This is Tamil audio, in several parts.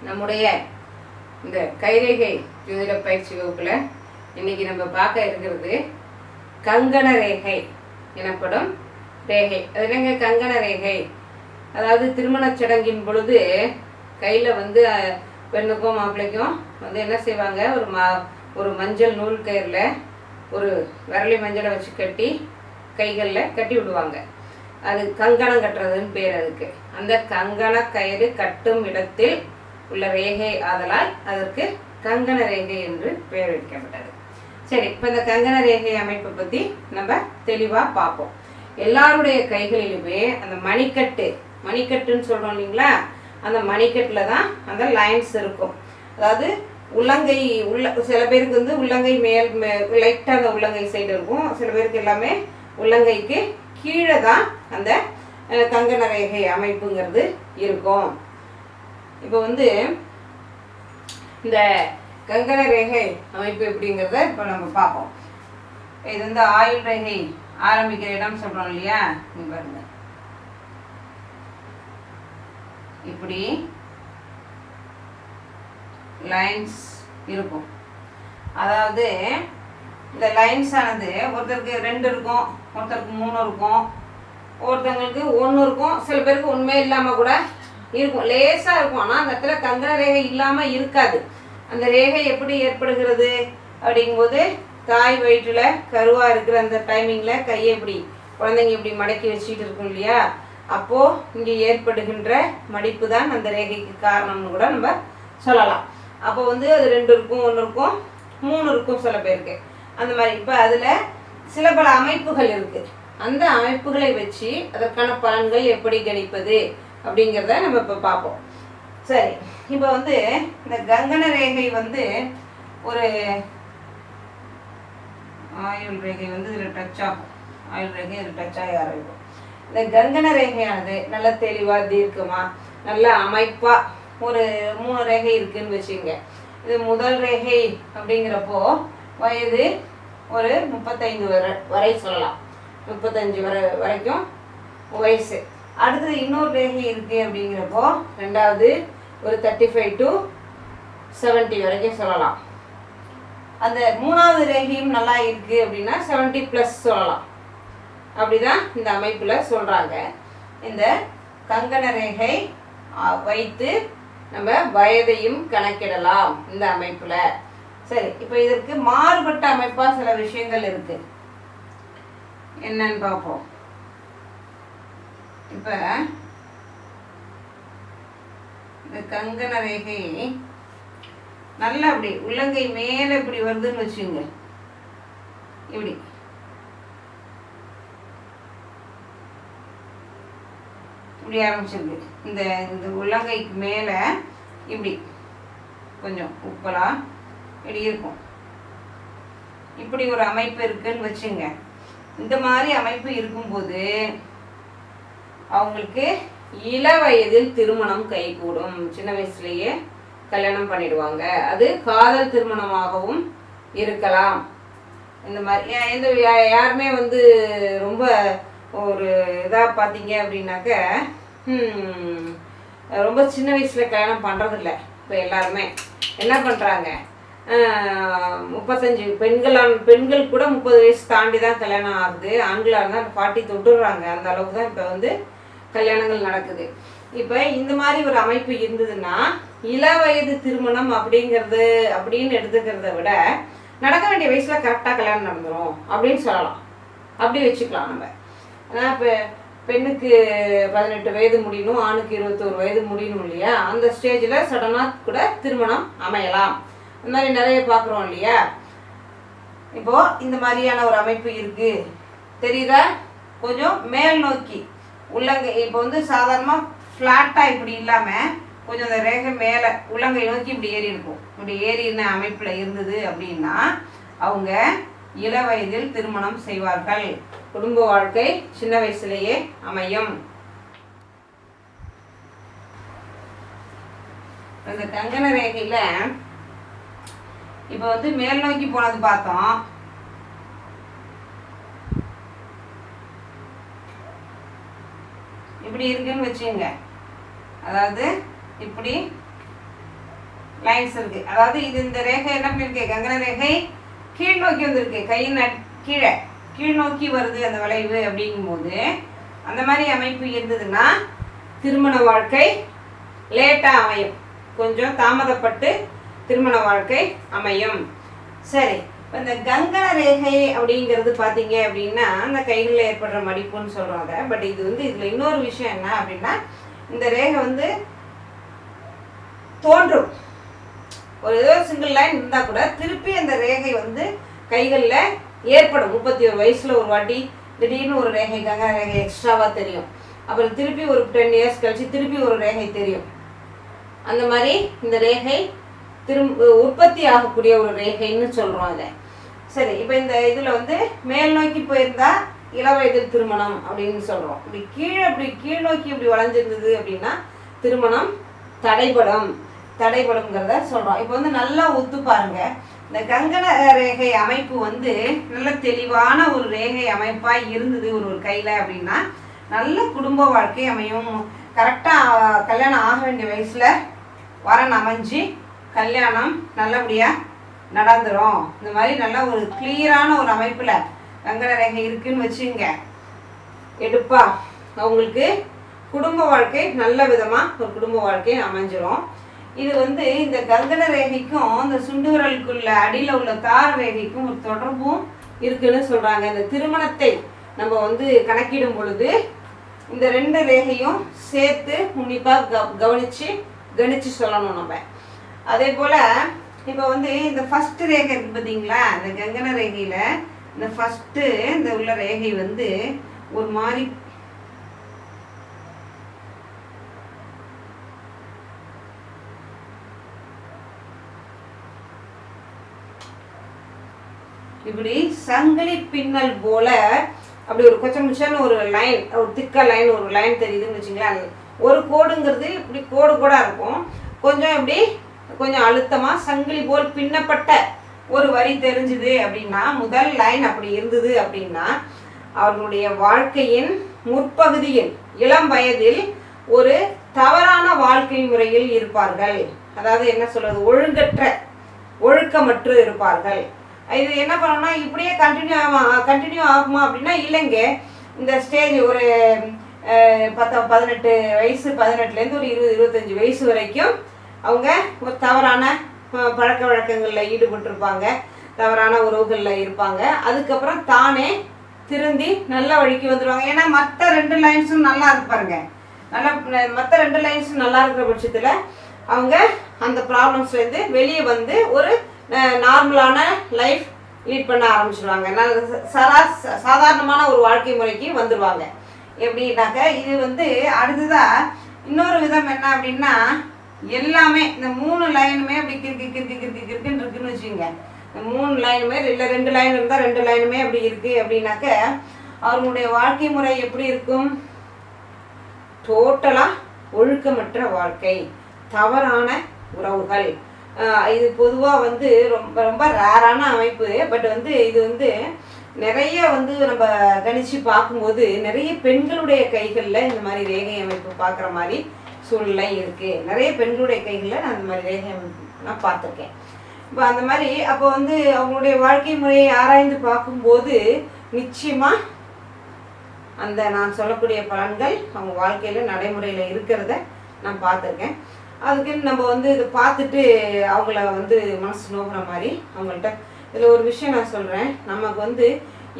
நம்முடைய இந்த கைரேகை ஜோதிட பயிற்சி வகுப்பில் இன்னைக்கு நம்ம பார்க்க இருக்கிறது கங்கண ரேகை எனப்படும் ரேகை. அது என்னங்க கங்கண ரேகை? அதாவது திருமண சடங்கின் பொழுது கையில் வந்து பெண்ணுக்கும் மாப்பிள்ளைக்கும் வந்து என்ன செய்வாங்க, ஒரு மஞ்சள் நூல் கயிறில் ஒரு விரலி மஞ்சளை வச்சு கட்டி கைகளில் கட்டி விடுவாங்க. அது கங்கணம் கட்டுறதுன்னு பேர் அதுக்கு. அந்த கங்கண கயிறு கட்டும் இடத்தில் உள்ள ரேகை ஆதலால் அதற்கு கங்கண ரேகை என்று பெயர் வைக்கப்பட்டது. சரி, இப்போ இந்த கங்கண ரேகை அமைப்பை பற்றி நம்ம தெளிவாக பார்ப்போம். எல்லாருடைய கைகளிலுமே அந்த மணிக்கட்டுன்னு சொல்கிறோம் இல்லைங்களா, அந்த மணிக்கட்டில் தான் அந்த லைன்ஸ் இருக்கும். அதாவது உள்ளங்கை சில பேருக்கு வந்து உள்ளங்கை லைட்டாக அந்த உள்ளங்கை சைடு இருக்கும், சில பேருக்கு எல்லாமே உள்ளங்கைக்கு கீழே தான் அந்த கங்கண ரேகை அமைப்புங்கிறது இருக்கும். இப்போ வந்து இந்த கங்கண ரேகை அமைப்பு எப்படிங்கிறத இப்போ நம்ம பார்ப்போம். இது வந்து ஆயுள் ரேகை ஆரம்பிக்கிற இடம் சொல்கிறோம் இல்லையா, இங்கே பாருங்க, இப்படி லைன்ஸ் இருக்கும். அதாவது இந்த லைன்ஸ் ஆனது ஒருத்தருக்கு 2 இருக்கும், ஒருத்தருக்கு 3 இருக்கும், ஒருத்தவங்களுக்கு 1 இருக்கும், சில பேருக்கு உண்மையே இல்லாமல் கூட இருக்கும், லேசாக இருக்கும். ஆனால் அந்த இடத்துல கங்கண ரேகை இல்லாமல் இருக்காது. அந்த ரேகை எப்படி ஏற்படுகிறது அப்படிங்கும்போது, தாய் வயிற்றில் கருவாக இருக்கிற அந்த டைமிங்கில் கையை இப்படி குழந்தைங்க இப்படி மடக்கி வச்சுட்டு இருக்கும் இல்லையா, அப்போது இங்கே ஏற்படுகின்ற மடிப்பு தான் அந்த ரேகைக்கு காரணம்னு கூட நம்ம சொல்லலாம். அப்போ வந்து அது 2 இருக்கும், 1 இருக்கும், 3 இருக்கும் சில பேருக்கு, அந்த மாதிரி. இப்போ அதில் சில பல அமைப்புகள் இருக்குது. அந்த அமைப்புகளை வச்சு அதற்கான பலன்கள் எப்படி கணிப்பது அப்படிங்கிறத நம்ம இப்போ பார்ப்போம். சரி, இப்போ வந்து இந்த கங்கண ரேகை வந்து ஒரு ஆயுள் ரேகை வந்து இதில் டச் ஆகும். ஆயுள் ரேகை இதில் டச் ஆகி ஆரம்பிக்கும். இந்த கங்கண ரேகையானது நல்ல தெளிவாக தீர்க்கமாக நல்ல அமைப்பாக ஒரு 3 ரேகை இருக்குதுன்னு வச்சுங்க. இது முதல் ரேகை அப்படிங்கிறப்போ வயது ஒரு 35 வரை சொல்லலாம், 35 வரைக்கும் வயசு. அடுத்தது இன்னொரு ரேகை இருக்குது அப்படிங்கிறப்போ ரெண்டாவது ஒரு 35 to 70 வரைக்கும் சொல்லலாம். அந்த 3வது ரேகையும் நல்லா இருக்குது அப்படின்னா 70+ சொல்லலாம். அப்படிதான் இந்த அமைப்பில் சொல்கிறாங்க. இந்த கங்கண ரேகை வைத்து நம்ம வயதையும் கணக்கிடலாம் இந்த அமைப்பில். சரி, இப்போ இதற்கு மாறுபட்ட அமைப்பாக சில விஷயங்கள் இருக்கு, என்னன்னு பார்ப்போம். இப்போ இந்த கங்கண ரேகை நல்லா அப்படி உள்ளங்கை மேலே இப்படி வருதுன்னு வச்சுங்க, இப்படி இப்படி ஆரம்பிச்சிருக்கு. இந்த இந்த உள்ளங்கைக்கு மேலே இப்படி கொஞ்சம் உப்பலாக இப்படி இருக்கும். இப்படி ஒரு அமைப்பு இருக்குன்னு வச்சுங்க. இந்த மாதிரி அமைப்பு இருக்கும்போது அவங்களுக்கு இள வயதில் திருமணம் கைகூடும். சின்ன வயசுலேயே கல்யாணம் பண்ணிடுவாங்க. அது காதல் திருமணமாகவும் இருக்கலாம். இந்த மாதிரி யாருமே வந்து ரொம்ப ஒரு இதாக பார்த்தீங்க அப்படின்னாக்க ரொம்ப சின்ன வயசில் கல்யாணம் பண்ணுறதில்ல. இப்போ எல்லாருமே என்ன பண்ணுறாங்க, 35 பெண்கள் கூட 30 வயசு தாண்டி தான் கல்யாணம் ஆகுது. ஆண்களாக இருந்தால் 40 தொட்டுடுறாங்க. அந்த அளவுக்கு தான் இப்போ வந்து கல்யாணங்கள் நடக்குது. இப்போ இந்த மாதிரி ஒரு அமைப்பு இருந்ததுன்னா இள வயது திருமணம் அப்படின்னு எடுத்துக்கிறத விட நடக்க வேண்டிய வயசில் கரெக்டாக கல்யாணம் நடந்துடும் அப்படின்னு சொல்லலாம். அப்படி வச்சுக்கலாம் நம்ம. ஆனால் இப்போ பெண்ணுக்கு 18 வயது முடியணும், ஆணுக்கு 21 வயது முடியணும் இல்லையா, அந்த ஸ்டேஜில் சடனாக கூட திருமணம் அமையலாம். இந்த மாதிரி நிறைய பார்க்குறோம் இல்லையா. இப்போது இந்த மாதிரியான ஒரு அமைப்பு இருக்குது தெரியுதா, கொஞ்சம் மேல் நோக்கி உள்ளங்கை. இப்போ வந்து சாதாரணமாக ஃப்ளாட்டாக இப்படி இல்லாமல் கொஞ்சம் அந்த ரேகை மேலே உள்ளங்கை நோக்கி இப்படி ஏறி இருக்கும். இப்படி ஏறின அமைப்பில் இருந்தது அப்படின்னா அவங்க இள வயதில் திருமணம் செய்வார்கள். குடும்ப வாழ்க்கை சின்ன வயசுலேயே அமையும். இந்த கங்கண ரேகையில் இப்போ வந்து மேல் நோக்கி போனது பார்த்தோம். இப்படி இருக்குன்னு வச்சுங்க. அதாவது இப்படி லைன்ஸ் இருக்கு. அதாவது இது இந்த ரேகை என்ன பண்ணிருக்கு, கங்கண ரேகை கீழ் நோக்கி வந்திருக்கு, கையின் கீழே கீழ் நோக்கி வருது அந்த வளைவு. அப்படிங்கும்போது அந்த மாதிரி அமைப்பு இருந்ததுன்னா திருமண வாழ்க்கை லேட்டாக அமையும், கொஞ்சம் தாமதப்பட்டு திருமண வாழ்க்கை அமையும். சரி, இப்போ இந்த கங்கண ரேகை அப்படிங்கிறது பார்த்தீங்க அப்படின்னா அந்த கைகளில் ஏற்படுற மடிப்புன்னு சொல்கிறோம் அதை. பட் இது வந்து இதில் இன்னொரு விஷயம் என்ன அப்படின்னா, இந்த ரேகை வந்து தோன்றும், ஒரு ஏதோ சிங்கிள் லைன் இருந்தால் கூட திருப்பி அந்த ரேகை வந்து கைகளில் ஏற்படும். 31 வயசில் ஒரு வாட்டி திடீர்னு ஒரு ரேகை கங்கண ரேகை எக்ஸ்ட்ராவாக தெரியும். அப்புறம் திருப்பி ஒரு 10 இயர்ஸ் கழிச்சு திருப்பி ஒரு ரேகை தெரியும். அந்த மாதிரி இந்த ரேகை உற்பத்தி ஆகக்கூடிய ஒரு ரேகைன்னு சொல்கிறோம் அதை. சரி, இப்போ இந்த இதில் வந்து மேல் நோக்கி போயிருந்தா இளவயதில் திருமணம் அப்படின்னு சொல்கிறோம். இப்படி கீழ் நோக்கி இப்படி வளைஞ்சிருந்தது அப்படின்னா திருமணம் தடைபடும்ங்கிறத சொல்கிறோம். இப்போ வந்து நல்லா ஒத்து பாருங்க, இந்த கங்கண ரேகை அமைப்பு வந்து நல்ல தெளிவான ஒரு ரேகை அமைப்பாக இருந்தது ஒரு கையில் அப்படின்னா நல்ல குடும்ப வாழ்க்கை அமையும். கரெக்டாக கல்யாணம் ஆக வேண்டிய வயசில் வரன் அமைஞ்சு கல்யாணம் நல்லபடியாக நடந்துடும். இந்த மாதிரி நல்ல ஒரு கிளியரான ஒரு அமைப்பில் கங்கண ரேகை இருக்குன்னு வச்சுங்க, எடுப்பா அவங்களுக்கு குடும்ப வாழ்க்கை நல்ல விதமாக ஒரு குடும்ப வாழ்க்கை அமைஞ்சிரும். இது வந்து இந்த கங்கண ரேகைக்கும் இந்த சுண்டு விரலுக்குள்ள அடியில் உள்ள தார ரேகைக்கும் ஒரு தொடர்பும் இருக்குன்னு சொல்கிறாங்க. இந்த திருமணத்தை நம்ம வந்து கணக்கிடும் பொழுது இந்த 2 ரேகையும் சேர்த்து உன்னிப்பாக கவனித்து சொல்லணும் நம்ம. அதே போல் இப்போ வந்து இந்த ஃபஸ்ட்டு ரேகை இருக்குது பார்த்தீங்களா, இந்த கங்கண ரேகையில் இந்த ஃபஸ்ட்டு இந்த உள்ள ரேகை வந்து ஒரு மாதிரி இப்படி சங்கிலி பின்னல் போல அப்படி ஒரு கொச்சமிச்சான ஒரு லைன், ஒரு திக்க லைன், ஒரு லைன் தெரியுதுன்னு வச்சுங்களேன். ஒரு கோடுங்கிறது இப்படி கோடு இருக்கும், கொஞ்சம் இப்படி கொஞ்சம் அழுத்தமாக சங்கிலி போல் பின்னப்பட்ட ஒரு வரி தெரிஞ்சுது அப்படின்னா, முதல் லைன் அப்படி இருந்தது அப்படின்னா அவர்களுடைய வாழ்க்கையின் முற்பகுதியில் இளம் வயதில் ஒரு தவறான வாழ்க்கை முறையில் இருப்பார்கள். அதாவது என்ன சொல்றது, ஒழுக்கமற்று இருப்பார்கள். இது என்ன பண்ணணும்னா இப்படியே கண்டினியூ ஆகுமா அப்படின்னா இல்லைங்க. இந்த ஸ்டேஜ் ஒரு 18 வயசு, 18லேருந்து ஒரு 20-25 வயசு வரைக்கும் அவங்க ஒரு தவறான பழக்க வழக்கங்களில் ஈடுபட்டிருப்பாங்க, தவறான உறவுகளில் இருப்பாங்க. அதுக்கப்புறம் தானே திருந்தி நல்ல வழிக்கு வந்துடுவாங்க. ஏன்னா மற்ற 2 லைன்ஸும் நல்லா இருப்பாருங்க, மற்ற 2 லைன்ஸும் நல்லா இருக்கிற பட்சத்தில் அவங்க அந்த ப்ராப்ளம்ஸ்லேருந்து வெளியே வந்து ஒரு நார்மலான லைஃப் லீட் பண்ண ஆரம்பிச்சிடுவாங்க, சாதாரணமான ஒரு வாழ்க்கை முறைக்கு வந்துடுவாங்க. எப்படின்னாக்க இது வந்து அடுத்ததாக இன்னொரு விதம் என்ன அப்படின்னா, எல்லாமே இந்த 3 லைனுமே அப்படி கிறுக்குன்னு இருக்குன்னு வச்சுக்கோங்க. இந்த 3 லைனுமே இல்லை 2 லைன் இருந்தால் 2 லைனுமே அப்படி இருக்குது அப்படின்னாக்க அவர்களுடைய வாழ்க்கை முறை எப்படி இருக்கும், டோட்டலாக ஒழுக்கமற்ற வாழ்க்கை, தவறான உறவுகள். இது பொதுவாக வந்து ரொம்ப ரொம்ப ரேரான அமைப்பு. பட் வந்து இது வந்து நிறைய வந்து நம்ம கணிச்சு பார்க்கும்போது நிறைய பெண்களுடைய கைகளில் இந்த மாதிரி ரேகை அமைப்பு பார்க்குற மாதிரி சூழ்நிலை இருக்குது. நிறைய பெண்களுடைய கைகளில் நான் இந்த மாதிரி ரேகை அமைப்பு நான் பார்த்துருக்கேன். இப்போ அந்த மாதிரி அப்போ வந்து அவங்களுடைய வாழ்க்கை முறையை ஆராய்ந்து பார்க்கும்போது நிச்சயமாக அந்த நான் சொல்லக்கூடிய பலன்கள் அவங்க வாழ்க்கையில் நடைமுறையில் இருக்கிறத நான் பார்த்துருக்கேன். அதுக்குன்னு நம்ம வந்து இதை பார்த்துட்டு அவங்கள வந்து மனசு நோக்கிற மாதிரி அவங்கள்ட்ட இதில் ஒரு விஷயம் நான் சொல்கிறேன். நமக்கு வந்து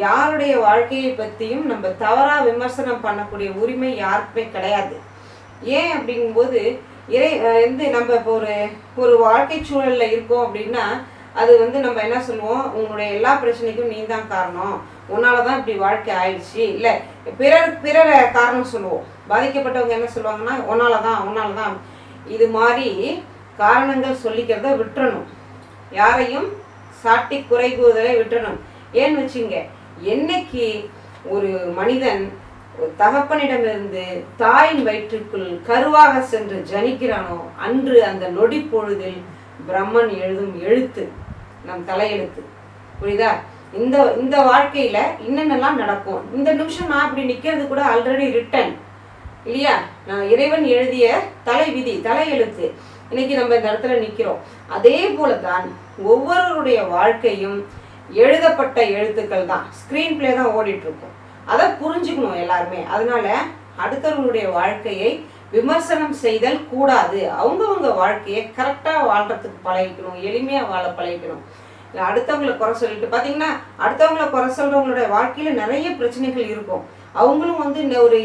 யாருடைய வாழ்க்கையை பற்றியும் நம்ம தவறாக விமர்சனம் பண்ணக்கூடிய உரிமை யாருக்குமே கிடையாது. ஏன் அப்படிங்கும்போது வந்து நம்ம இப்போ ஒரு வாழ்க்கை சூழலில் இருக்கோம் அப்படின்னா அது வந்து நம்ம என்ன சொல்லுவோம், உங்களுடைய எல்லா பிரச்சனைக்கும் நீ தான் காரணம், உன்னால தான் இப்படி வாழ்க்கை ஆயிடுச்சு, இல்லை பிறரை காரணம் சொல்லுவோம். பாதிக்கப்பட்டவங்க என்ன சொல்லுவாங்கன்னா உன்னால தான் இது மாதிரி காரணங்கள் சொல்லிக்கிறத விட்டுறணும், யாரையும் சாட்டி குறை கூறுதலை விட்டுறணும். ஏன்னு வச்சுங்க, என்னைக்கு ஒரு மனிதன் ஒரு தகப்பனிடமிருந்து தாயின் வயிற்றுக்குள் கருவாக சென்று ஜனிக்கிறானோ அன்று அந்த நொடி பொழுதில் பிரம்மன் எழுதும் எழுத்து நம் தலையெழுத்து. புரியுதா? இந்த வாழ்க்கையில என்னென்னலாம் நடக்கும், இந்த நிமிஷம் நான் அப்படி நிக்கிறது கூட ஆல்ரெடி ரிட்டன் இல்லையா, நான் இறைவன் எழுதிய தலைவிதி தலையெழுத்து. இன்னைக்கு நம்ம இந்த இடத்துல நிற்கிறோம். அதே போல தான் ஒவ்வொருவருடைய வாழ்க்கையும் எழுதப்பட்ட எழுத்துக்கள் தான், ஸ்க்ரீன் பிளே தான் ஓடிட்டு இருக்கும். அதை புரிஞ்சுக்கணும் எல்லாருமே. அதனால அடுத்தவங்களுடைய வாழ்க்கையை விமர்சனம் செய்தல் கூடாது. அவங்கவுங்க வாழ்க்கையை கரெக்டாக வாழ்றதுக்கு பழகிக்கணும், எளிமையாக வாழ பழகிக்கணும். இல்லை அடுத்தவங்களை குறை சொல்லிட்டு பார்த்தீங்கன்னா, அடுத்தவங்களை குறை சொல்கிறவங்களுடைய வாழ்க்கையில் நிறைய பிரச்சனைகள் இருக்கும். அவங்களும் வந்து இந்த ஒரு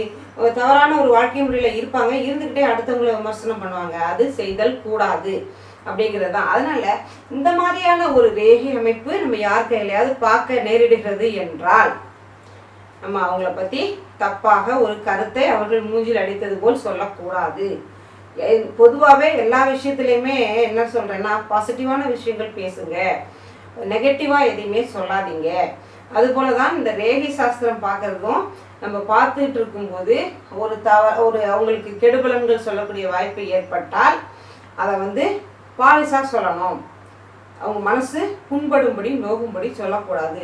தவறான ஒரு வாழ்க்கை முறையில் இருப்பாங்க, இருந்துக்கிட்டே அடுத்தவங்களை விமர்சனம் பண்ணுவாங்க. அது செய்தல் கூடாது அப்படிங்கிறது தான். அதனால இந்த மாதிரியான ஒரு ரேகை அமைப்பு நம்ம யார் கையிலையாவது பார்க்க நேரிடுகிறது என்றால் நம்ம அவங்கள பற்றி தப்பாக ஒரு கருத்தை அவர்கள் மூஞ்சில் அடித்தது போல் சொல்லக்கூடாது. பொதுவாகவே எல்லா விஷயத்துலையுமே என்ன சொல்கிறேன்னா, பாசிட்டிவான விஷயங்கள் பேசுங்க, நெகட்டிவாக எதையுமே சொல்லாதீங்க. அதுபோல தான் இந்த ரேகை சாஸ்திரம் பார்க்குறதும் நம்ம பார்த்துட்டு இருக்கும்போது ஒரு அவங்களுக்கு கெடுபலன்கள் சொல்லக்கூடிய வாய்ப்பு ஏற்பட்டால் அதை வந்து பாலிசாக சொல்லணும். அவங்க மனசு புண்படும்படி நோகும்படி சொல்லக்கூடாது.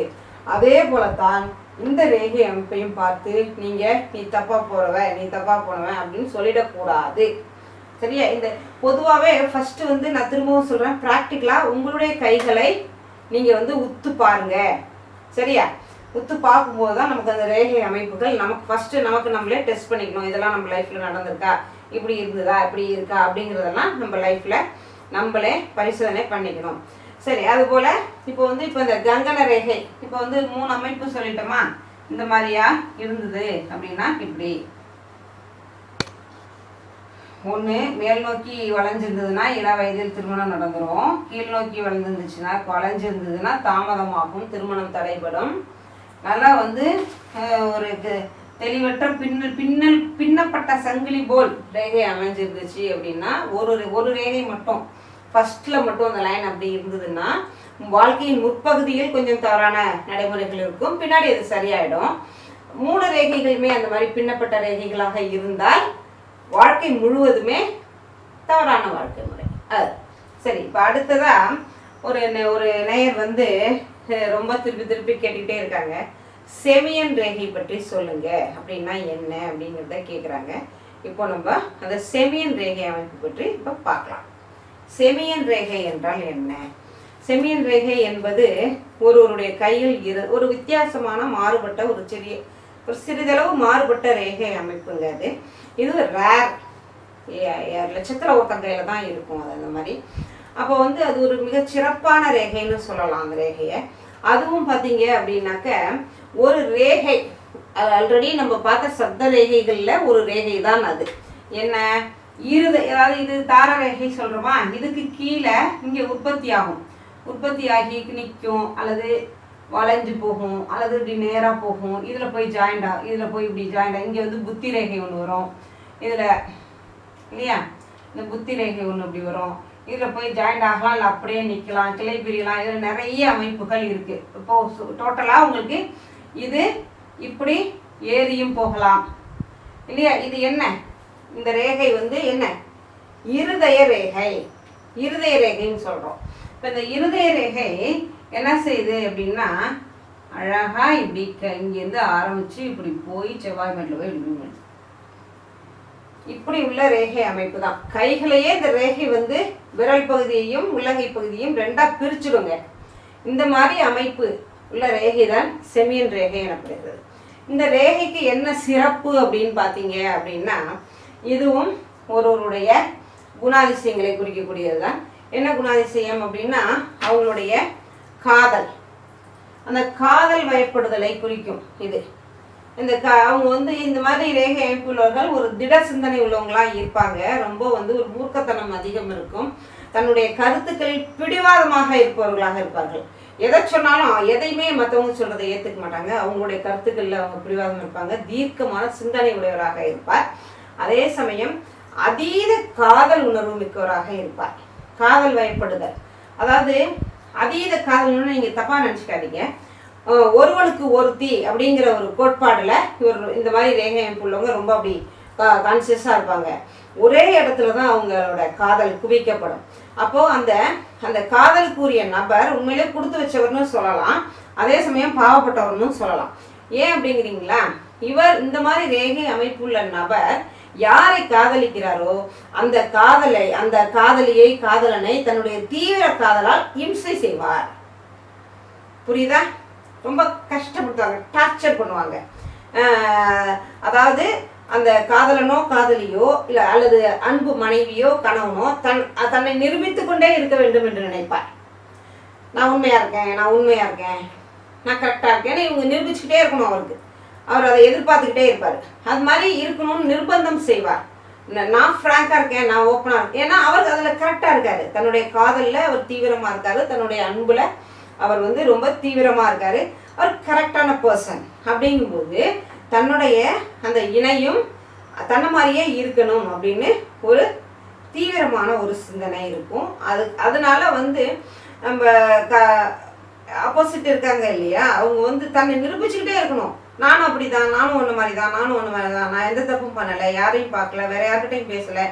அதே போல தான் இந்த ரேகை அமைப்பையும் பார்த்து நீங்கள் நீ தப்பாக போகிறவ, நீ தப்பாக போனவன் அப்படின்னு சொல்லிடக்கூடாது. சரியா? இந்த பொதுவாகவே ஃபஸ்ட்டு வந்து நான் திரும்பவும் சொல்கிறேன், ப்ராக்டிக்கலாக உங்களுடைய கைகளை நீங்கள் வந்து உத்து பாருங்க. சரியா? உத்து பார்க்கும்போது தான் நமக்கு அந்த ரேகை அமைப்புகள் நமக்கு ஃபஸ்ட்டு நமக்கு நம்மளே டெஸ்ட் பண்ணிக்கணும். இதெல்லாம் நம்ம லைஃப்பில் நடந்திருக்கா, இப்படி இருந்ததா, இப்படி இருக்கா அப்படிங்கிறதெல்லாம் நம்ம லைஃப்பில் நம்மளே பரிசோதனை பண்ணிக்கணும். சரி, அதுபோல் இப்போ இந்த கங்கண ரேகை இப்போ 3 அமைப்பு சொல்லிட்டோமா, இந்த மாதிரியா இருந்தது அப்படின்னா இப்படி ஒன்று மேல் நோக்கி வளைஞ்சிருந்ததுன்னா இள வயதில் திருமணம் நடந்துடும். கீழ் நோக்கி வளைஞ்சிருந்துச்சுன்னா வளைஞ்சிருந்ததுன்னா தாமதமாகும், திருமணம் தடைபடும். நல்லா ஒரு தெளிவற்ற பின்னப்பட்ட சங்கிலி போல் ரேகை அமைஞ்சிருந்துச்சு அப்படின்னா ஒரு ரேகை மட்டும் ஃபர்ஸ்ட்டில் மட்டும் அந்த லைன் அப்படி இருந்ததுன்னா வாழ்க்கையின் முற்பகுதியில் கொஞ்சம் தவறான நடைமுறைகள் இருக்கும், பின்னாடி அது சரியாயிடும். 3 ரேகைகளுமே அந்த மாதிரி பின்னப்பட்ட ரேகைகளாக இருந்தால் வாழ்க்கை முழுவதுமே தவறான வாழ்க்கை முறை அது. சரி, இப்போ அடுத்ததா ஒரு நேயர் ரொம்ப திருப்பி கேட்டுக்கிட்டே இருக்காங்க, செமியன் ரேகை பற்றி சொல்லுங்க அப்படின்னா என்ன அப்படிங்கிறத கேட்குறாங்க. இப்போ நம்ம அந்த செமியன் ரேகை அமைப்பு பற்றி இப்போ பார்க்கலாம். செமியன் ரேகை என்றால் என்ன? செமியன் ரேகை என்பது ஒருவருடைய கையில் ஒரு வித்தியாசமான மாறுபட்ட ஒரு சிறிதளவு மாறுபட்ட ரேகை அமைப்புங்க. இது ரேர், லட்சத்தில் ஒருத்தன் கையில் தான் இருக்கும் அது அந்த மாதிரி. அப்போ அது ஒரு மிக சிறப்பான ரேகைன்னு சொல்லலாம் அந்த ரேகையை. அதுவும் பார்த்தீங்க அப்படின்னாக்க ஒரு ரேகை, ஆல்ரெடி நம்ம பார்த்த சப்த ரேகைகளில் ஒரு ரேகை தான் அது. என்ன அதாவது இது தார ரேகை சொல்கிறோமா, இதுக்கு கீழே இங்கே உற்பத்தியாகி நிற்கும், அல்லது வளைஞ்சு போகும், அல்லது இப்படி நேராக போகும். இதில் போய் இதில் போய் இப்படி ஜாயிண்டாக இங்கே புத்தி ரேகை ஒன்று வரும். இதில் இல்லையா, இந்த புத்தி ரேகை ஒன்று இப்படி வரும். இதில் போய் ஜாயிண்ட் ஆகலாம், இல்லை அப்படியே நிற்கலாம், கிளை பிரியலாம். இதில் நிறைய அமைப்புகள் இருக்குது. இப்போது டோட்டலாக உங்களுக்கு இது இப்படி ஏறியும் போகலாம் இல்லையா. இது என்ன, இந்த ரேகை என்ன, இருதய ரேகைன்னு சொல்கிறோம். இப்போ இந்த இருதய ரேகை என்ன செய்யுது அப்படின்னா, அழகாக இப்படி இங்கேருந்து ஆரம்பித்து இப்படி போய் செவ்வாய் மேட்டில் போய் இப்படி உள்ள ரேகை அமைப்பு தான். கைகளையே இந்த ரேகை விரல் பகுதியையும் உள்ளங்கை பகுதியையும் 2ஆக பிரிச்சுடுங்க. இந்த மாதிரி அமைப்பு உள்ள ரேகை தான் செமியன் ரேகை எனப்படுகிறது. இந்த ரேகைக்கு என்ன சிறப்பு அப்படின்னு பார்த்தீங்க அப்படின்னா, இதுவும் ஒருவருடைய குணாதிசயங்களை குறிக்கக்கூடியது தான். என்ன குணாதிசயம் அப்படின்னா, அவங்களுடைய காதல், அந்த காதல் வயப்படுதலை குறிக்கும். இது அவங்க இந்த மாதிரி ரேகை அமைப்பு உள்ளவர்கள் ஒரு திட சிந்தனை உள்ளவங்களாக இருப்பாங்க. ரொம்ப ஒரு மூர்க்கத்தனம் அதிகம் இருக்கும். தன்னுடைய கருத்துக்களில் பிடிவாதமாக இருப்பவர்களாக இருப்பார்கள். எதை சொன்னாலும் எதையுமே மற்றவங்க சொல்றதை ஏற்றுக்க மாட்டாங்க. அவங்களுடைய கருத்துக்களில் அவங்க பிடிவாதம் இருப்பாங்க. தீர்க்கமான சிந்தனை உடையவராக இருப்பார். அதே சமயம் அதீத காதல் உணர்வு மிக்கவராக இருப்பார். காதல் வயப்படுதல், அதாவது அதீத காதல்னு நீங்கள் தப்பாக நினச்சிக்காதீங்க. ஒருவனுக்கு ஒருத்தி அப்படிங்கிற ஒரு கோட்பாடில் இவர் இந்த மாதிரி ரேகை அமைப்பு உள்ளவங்க ரொம்ப அப்படி கான்சியஸாக இருப்பாங்க. ஒரே இடத்துல தான் அவங்களோட காதல் குவிக்கப்படும். அப்போது அந்த காதலுக்குரிய நபர் உண்மையிலே கொடுத்து வச்சவர்னு சொல்லலாம், அதே சமயம் பாவப்பட்டவர்னு சொல்லலாம். ஏன் அப்படிங்கிறீங்களா, இவர் இந்த மாதிரி ரேகை அமைப்புள்ள நபர் யாரை காதலிக்கிறாரோ அந்த காதலியை காதலனை தன்னுடைய தீவிர காதலால் இம்சை செய்வார். புரியுதா? ரொம்ப கஷ்டப்படுத்துவாங்க, டார்ச்சர் பண்ணுவாங்க. அதாவது அந்த காதலனோ காதலியோ இல்லை அல்லது அன்பு மனைவியோ கணவனோ தன்னை நிரூபித்து கொண்டே இருக்க வேண்டும் என்று நினைப்பார். நான் உண்மையாக இருக்கேன், நான் உண்மையாக இருக்கேன், நான் கரெக்டாக இருக்கேன்னு இவங்க நிரூபிச்சுக்கிட்டே இருக்கணும் அவருக்கு. அவர் அதை எதிர்பார்த்துக்கிட்டே இருப்பார். அது மாதிரி இருக்கணும்னு நிர்பந்தம் செய்வார். நான் ஃப்ராங்காக இருக்கேன், நான் ஓப்பனாக இருக்கேன். ஏன்னா அவர் அதில் கரெக்டாக இருக்காரு. தன்னுடைய காதலில் அவர் தீவிரமாக இருக்காரு, தன்னுடைய அன்பில் அவர் வந்து ரொம்ப தீவிரமாக இருக்காரு. அவர் கரெக்டான பர்சன். அப்படிங்கும்போது தன்னுடைய அந்த இணையும் தன்னை மாதிரியே இருக்கணும் அப்படின்னு ஒரு தீவிரமான ஒரு சிந்தனை இருக்கும். அதனால வந்து நம்ம ஆப்போசிட் இருக்காங்க இல்லையா, அவங்க வந்து தன்னை நிரூபிச்சுக்கிட்டே இருக்கணும். நானும் அப்படி தான், நானும் ஒன்று மாதிரி தான், நானும் ஒன்று மாதிரி தான், நான் எந்த தப்பும் பண்ணலை, யாரையும் பார்க்கல, வேற யார்கிட்டையும் பேசலை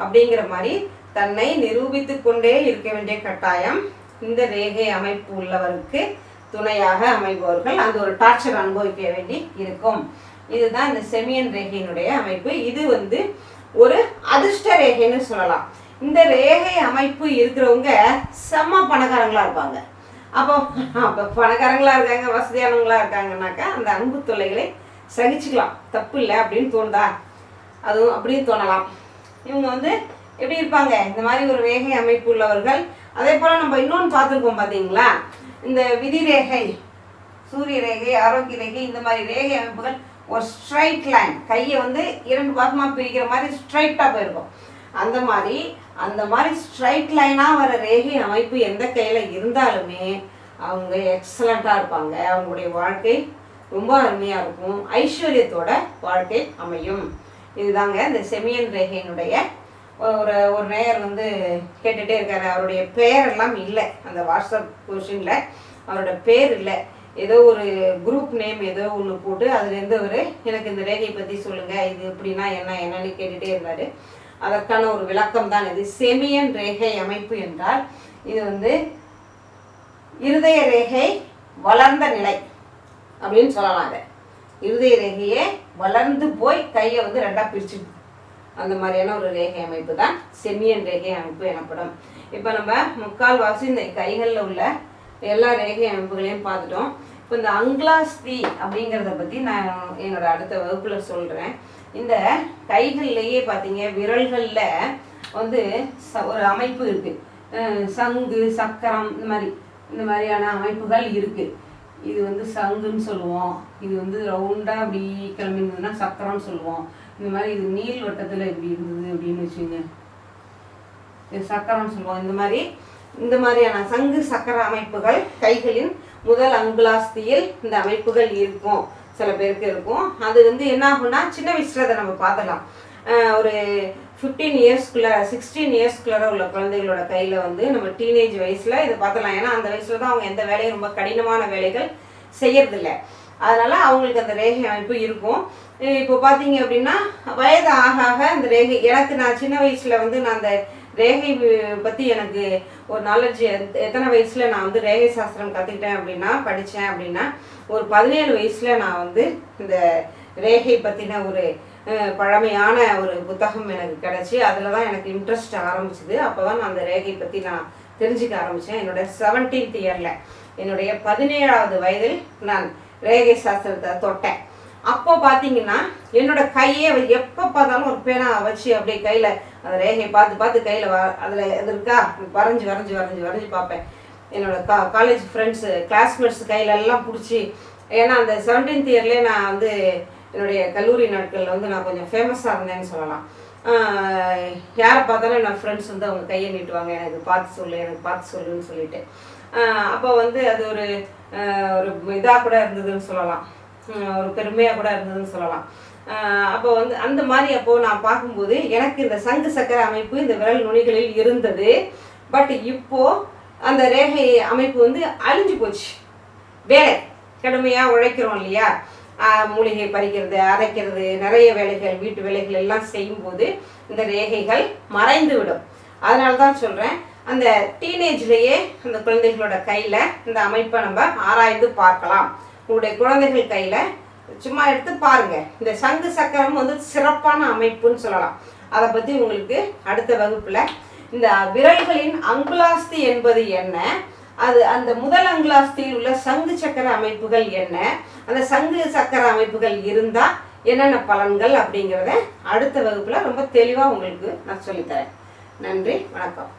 அப்படிங்கிற மாதிரி தன்னை நிரூபித்து கொண்டே இருக்க வேண்டிய கட்டாயம் இந்த ரேகை அமைப்பு உள்ளவருக்கு துணையாக அமைபவர்கள் அந்த ஒரு டார்ச்சர் அனுபவிக்க வேண்டி இருக்கும். இதுதான் இந்த செமியன் ரேகையினுடைய அமைப்பு. இது வந்து ஒரு அதிர்ஷ்ட ரேகைன்னு சொல்லலாம். இந்த ரேகை அமைப்பு இருக்கிறவங்க செம்ம பணக்காரங்களா இருப்பாங்க. அப்போ பணக்காரங்களா இருக்காங்க, வசதியானவங்களா இருக்காங்கன்னாக்கா அந்த அன்பு தொல்லைகளை சகிச்சுக்கலாம், தப்பு இல்லை அப்படின்னு தோணுதா? அதுவும் அப்படின்னு தோணலாம். இவங்க வந்து எப்படி இருப்பாங்க, இந்த மாதிரி ஒரு ரேகை அமைப்பு உள்ளவர்கள். அதே போல் நம்ம இன்னொன்று பார்த்துருக்கோம் பார்த்தீங்களா, இந்த விதி ரேகை, சூரிய ரேகை, ஆரோக்கிய ரேகை, இந்த மாதிரி ரேகை அமைப்புகள் ஒரு ஸ்ட்ரைட் லைன், கையை வந்து 2 பாகமாக பிரிக்கிற மாதிரி ஸ்ட்ரைட்டாக போயிருக்கும். அந்த மாதிரி ஸ்ட்ரைட் லைனாக வர ரேகை அமைப்பு எந்த கையில் இருந்தாலுமே அவங்க எக்ஸலண்ட்டாக இருப்பாங்க. அவங்களுடைய வாழ்க்கை ரொம்ப அருமையாக இருக்கும், ஐஸ்வர்யத்தோட வாழ்க்கை அமையும். இதுதாங்க இந்த செமியன் ரேகையினுடைய ஒரு நேயர் வந்து கேட்டுகிட்டே இருக்காரு. அவருடைய பெயரெல்லாம் இல்லை அந்த வாட்ஸ்அப் கொஷினில், அவரோட பேர் இல்லை, ஏதோ ஒரு குரூப் நேம் ஏதோ ஒன்று போட்டு அதுலேருந்து அவர் எனக்கு இந்த ரேகை பற்றி சொல்லுங்கள், இது எப்படின்னா என்னன்னு கேட்டுகிட்டே இருந்தார். அதற்கான ஒரு விளக்கம் தான் இது. செமியன் ரேகை அமைப்பு என்றால் இது வந்து இருதய ரேகை வளர்ந்த நிலை அப்படின்னு சொல்லலாம். அதை இருதய ரேகையே வளர்ந்து போய் கையை வந்து 2ஆக பிரிச்சுடுது. அந்த மாதிரியான ஒரு ரேகை அமைப்பு தான் செமியன் ரேகை அமைப்பு எனப்படும். இப்போ நம்ம முக்கால்வாசி இந்த கைகளில் உள்ள எல்லா ரேகை அமைப்புகளையும் பார்த்துட்டோம். இப்போ இந்த அங்கலாஸ்தி அப்படிங்கிறத பற்றி நான் என்னோட அடுத்த வகுப்பில் சொல்கிறேன். இந்த கைகள்லேயே பார்த்தீங்க, விரல்களில் வந்து ஒரு அமைப்பு இருக்குது, சங்கு, சக்கரம், இந்த மாதிரியான அமைப்புகள் இருக்குது. இது வந்து சங்குன்னு சொல்லுவோம், இது வந்து ரவுண்டாக அப்படி கிளம்பினா சக்கரம்னு சொல்லுவோம். இந்த மாதிரி இது நீள் வட்டத்தில் இப்படி இருந்தது அப்படின்னு வச்சுங்க, இது சக்கரம்னு சொல்லுவோம். இந்த மாதிரியான சங்கு சக்கர அமைப்புகள் கைகளின் முதல் அங்குலாஸ்தியில் இந்த அமைப்புகள் இருக்கும், சில பேருக்கு இருக்கும். அது வந்து என்ன ஆகும்னா சின்ன வயசுல அதை நம்ம பார்த்துலாம். ஒரு 15 இயர்ஸ்க்குள்ள 16 இயர்ஸ்க்குள்ள உள்ள குழந்தைகளோட கையில் வந்து நம்ம டீனேஜ் வயசில் இதை பார்த்துலாம். ஏன்னா அந்த வயசில் தான் அவங்க எந்த வேலையும் ரொம்ப கடினமான வேலைகள் செய்யறதில்ல. அதனால அவங்களுக்கு அந்த ரேகை அமைப்பு இருக்கும். இப்போ பார்த்தீங்க அப்படின்னா வயது ஆக ஆக அந்த ரேகை, எனக்கு நான் சின்ன வயசில் வந்து நான் அந்த ரேகை பற்றி எனக்கு ஒரு நாலேஜ் எத்தனை வயசில் நான் வந்து ரேகை சாஸ்திரம் கற்றுக்கிட்டேன் அப்படின்னா, படித்தேன் அப்படின்னா, ஒரு 17 வயசில் நான் வந்து இந்த ரேகை பற்றின ஒரு பழமையான ஒரு புத்தகம் எனக்கு கிடச்சி அதில் தான் எனக்கு இன்ட்ரெஸ்ட் ஆரம்பிச்சுது. அப்போ தான் நான் அந்த ரேகை பற்றி நான் தெரிஞ்சுக்க ஆரம்பித்தேன். என்னோட 17th இயரில், என்னுடைய 17வது வயதில் நான் ரேகை சாஸ்திரத்தை தொட்டேன். அப்போ பார்த்தீங்கன்னா என்னோட கையை எப்போ பார்த்தாலும் ஒரு பேனா வச்சு அப்படியே கையில் அந்த ரேகையை பார்த்து கையில் அதில் எது இருக்கா வரைஞ்சி பார்ப்பேன். என்னோட காலேஜ் ஃப்ரெண்ட்ஸு, கிளாஸ்மேட்ஸ் கையிலெல்லாம் பிடிச்சி, ஏன்னா அந்த 17th இயர்லேயே நான் வந்து என்னுடைய கல்லூரி நாட்களில் வந்து நான் கொஞ்சம் ஃபேமஸாக இருந்தேன்னு சொல்லலாம். யாரை பார்த்தாலும் என்னோடய ஃப்ரெண்ட்ஸ் வந்து அவங்க கையை நீட்டுவாங்க, எனக்கு பார்த்து சொல்லுன்னு சொல்லிட்டு. அப்போ வந்து அது ஒரு இதாக கூட இருந்ததுன்னு சொல்லலாம், ஒரு பெருமையாக கூட இருந்ததுன்னு சொல்லலாம். அப்போ வந்து அந்த மாதிரி அப்போது நான் பார்க்கும்போது எனக்கு இந்த சங்கு சக்கர அமைப்பு இந்த விரல் நுனிகளில் இருந்தது. பட் இப்போது அந்த ரேகை அமைப்பு வந்து அழிஞ்சு போச்சு. வேலை கடுமையாக உழைக்கிறோம் இல்லையா, மூலிகை பறிக்கிறது, அரைக்கிறது, நிறைய வேலைகள், வீட்டு வேலைகள் எல்லாம் செய்யும்போது இந்த ரேகைகள் மறைந்து விடும். அதனால தான் சொல்கிறேன், அந்த டீனேஜ்லேயே அந்த குழந்தைகளோட கையில் இந்த அமைப்பை நம்ம ஆராய்ந்து பார்க்கலாம். உங்களுடைய குழந்தைகள் கையில் சும்மா எடுத்து பாருங்கள். இந்த சங்கு சக்கரம் வந்து சிறப்பான அமைப்புன்னு சொல்லலாம். அதை பற்றி உங்களுக்கு அடுத்த வகுப்பில் இந்த விரல்களின் அங்குலாஸ்தி என்பது என்ன, அது அந்த முதல் அங்குலாஸ்தியில் உள்ள சங்கு சக்கர அமைப்புகள் என்ன, அந்த சங்கு சக்கர அமைப்புகள் இருந்தால் என்னென்ன பலன்கள் அப்படிங்கிறத அடுத்த வகுப்பில் ரொம்ப தெளிவாக உங்களுக்கு நான் சொல்லித்தரேன். நன்றி, வணக்கம்.